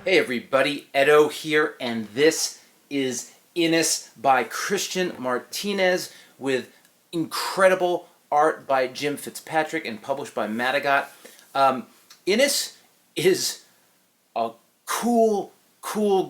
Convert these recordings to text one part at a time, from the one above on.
Hey everybody, Edo here, and this is Innis by Christian Martinez with incredible art by Jim Fitzpatrick and published by Matagot. Innis is a cool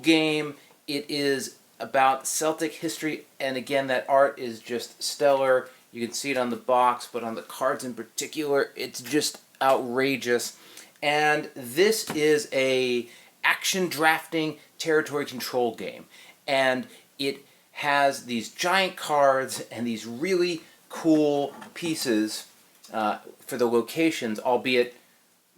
game. It is about Celtic history, and again, that art is just stellar. You can see it on the box, but on the cards in particular, it's just outrageous. And this is a action drafting territory control game, and it has these giant cards and these really cool pieces for the locations, albeit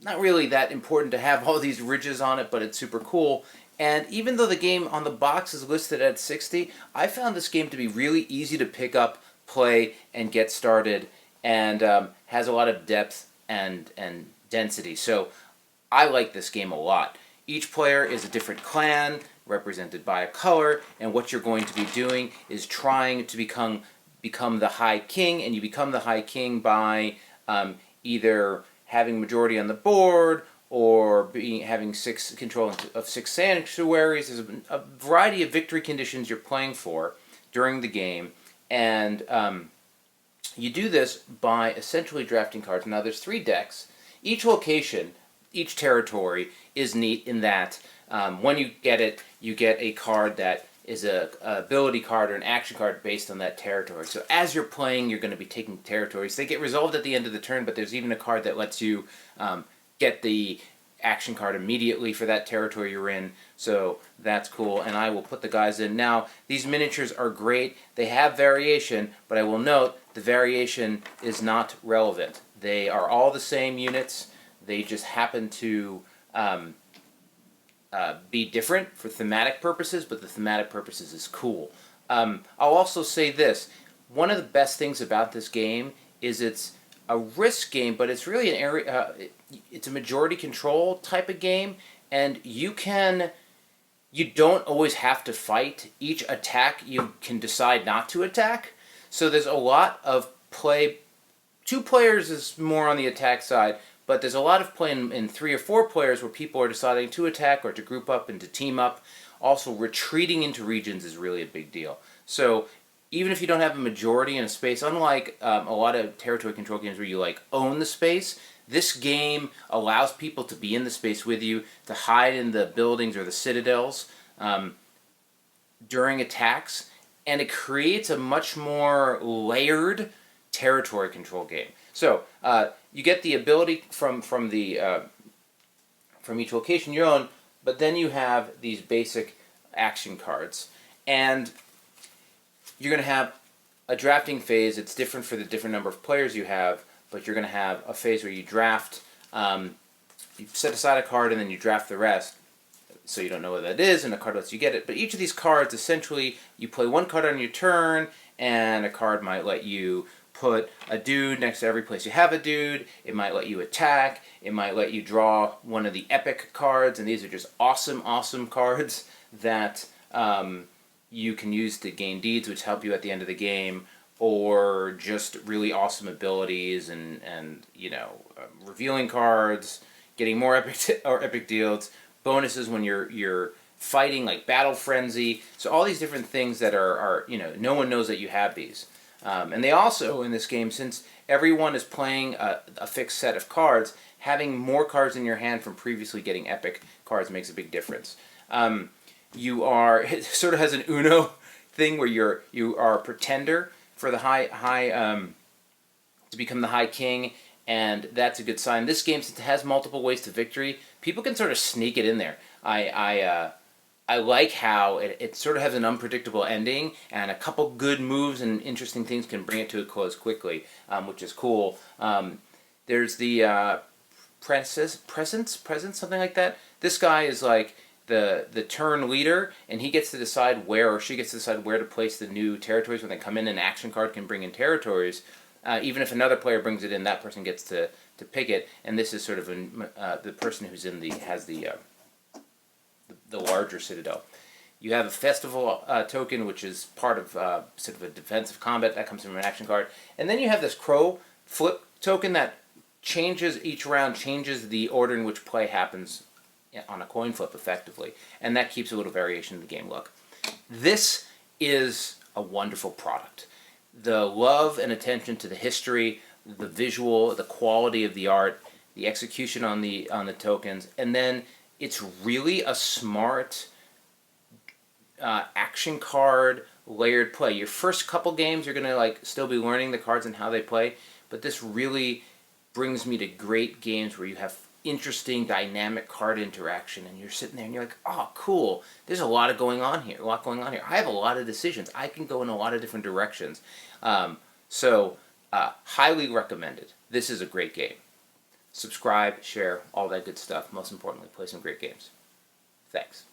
not really that important to have all these ridges on it, but it's super cool. And even though the game on the box is listed at 60, I found this game to be really easy to pick up, play, and get started, and has a lot of depth and density. So I like this game a lot. Each player is a different clan, represented by a color, and what you're going to be doing is trying to become the High King, and you become the High King by either having majority on the board or having control of 6 sanctuaries. There's a variety of victory conditions you're playing for during the game, and you do this by essentially drafting cards. Now there's 3 decks. Each location, each territory is neat in that when you get it, you get a card that is an ability card or an action card based on that territory. So as you're playing, you're going to be taking territories. They get resolved at the end of the turn, but there's even a card that lets you get the action card immediately for that territory you're in. So that's cool, and I will put the guys in. Now, these miniatures are great. They have variation, but I will note the variation is not relevant. They are all the same units. They just happen to be different for thematic purposes, but the thematic purposes is cool. I'll also say this. One of the best things about this game is it's a risk game, but it's really an area. It's a majority control type of game, and you don't always have to fight. Each attack you can decide not to attack. So there's a lot of play. 2 players is more on the attack side, but there's a lot of play in 3 or 4 players where people are deciding to attack or to group up and to team up. Also, retreating into regions is really a big deal. So even if you don't have a majority in a space, unlike a lot of territory control games where you own the space, this game allows people to be in the space with you, to hide in the buildings or the citadels during attacks, and it creates a much more layered territory control game. So you get the ability from each location you own, but then you have these basic action cards, and you're going to have a drafting phase. It's different for the different number of players you have, but you're going to have a phase where you draft. You set aside a card and then you draft the rest, so you don't know what that is, and a card lets you get it. But each of these cards, essentially, you play one card on your turn, and a card might let you put a dude next to every place you have a dude. It might let you attack. It might let you draw one of the epic cards, and these are just awesome cards that you can use to gain deeds, which help you at the end of the game, or just really awesome abilities and revealing cards, getting more epic deals, bonuses when you're fighting, like Battle Frenzy. So all these different things that are no one knows that you have these. And they also, in this game, since everyone is playing a fixed set of cards, having more cards in your hand from previously getting epic cards makes a big difference. It sort of has an Uno thing where you are a pretender for the to become the High King, and that's a good sign. This game, since it has multiple ways to victory, people can sort of sneak it in there. I like how it sort of has an unpredictable ending, and a couple good moves and interesting things can bring it to a close quickly, which is cool. There's the presence, something like that. This guy is like the turn leader, and he gets to decide where, or she gets to decide where to place the new territories when they come in. An action card can bring in territories. Even if another player brings it in, that person gets to pick it, and this is sort of the person who's has the larger citadel. You have a festival token, which is part of sort of a defensive combat that comes from an action card, and then you have this crow flip token that changes each round, changes the order in which play happens on a coin flip effectively, and that keeps a little variation in the game look. This is a wonderful product. The love and attention to the history, the visual, the quality of the art, the execution on the tokens, and then it's really a smart action card layered play. Your first couple games, you're gonna like still be learning the cards and how they play, but this really brings me to great games where you have interesting dynamic card interaction, and you're sitting there and you're like, oh cool, there's a lot going on here. I have a lot of decisions. I can go in a lot of different directions. Highly recommended. This is a great game. Subscribe, share, all that good stuff. Most importantly, play some great games. Thanks.